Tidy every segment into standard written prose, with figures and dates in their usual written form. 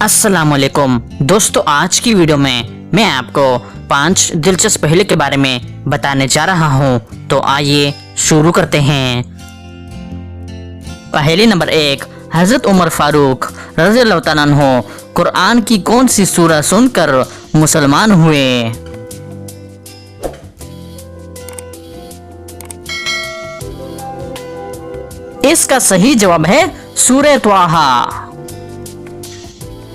अस्सलाम वालेकुम दोस्तों, आज की वीडियो में मैं आपको 5 दिलचस्प पहलू के बारे में बताने जा रहा हूँ। तो आइए शुरू करते हैं। पहली नंबर 1, हजरत उमर फारूक रज़ियल्लाहु तआला अन्हु कुरान की कौन सी सूरह सुनकर मुसलमान हुए? इसका सही जवाब है सूरह त्वाहा।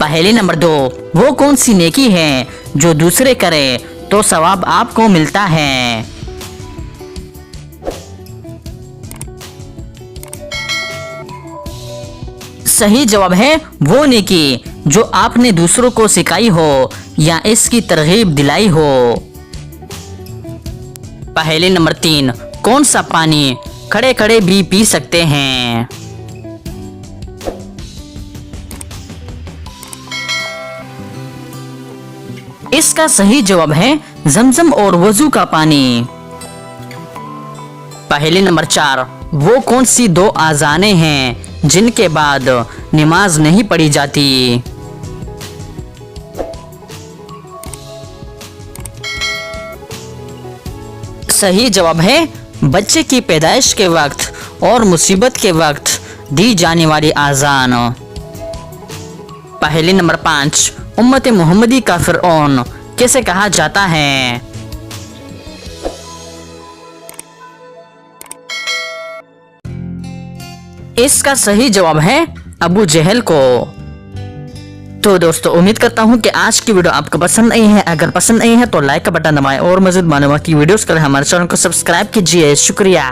पहली नंबर 2, वो कौन सी नेकी है जो दूसरे करे तो सवाब आपको मिलता है? सही जवाब है वो नेकी जो आपने दूसरों को सिखाई हो या इसकी तरगीब दिलाई हो। पहले नंबर 3, कौन सा पानी खड़े खड़े भी पी सकते हैं? इसका सही जवाब है जमजम और वजू का पानी। पहले नंबर 4, वो कौन सी 2 आज़ानें हैं जिनके बाद नमाज नहीं पढ़ी जाती? सही जवाब है बच्चे की पैदाइश के वक्त और मुसीबत के वक्त दी जाने वाली आज़ान। पहले नंबर 5, उम्मत मोहम्मदी का फिरौन कैसे कहा जाता है? इसका सही जवाब है अबू जहल को। तो दोस्तों, उम्मीद करता हूँ कि आज की वीडियो आपको पसंद आई है। अगर पसंद आई है तो लाइक का बटन दबाएं और मज़ीद मालूमात की वीडियोस के लिए हमारे चैनल को सब्सक्राइब कीजिए। शुक्रिया।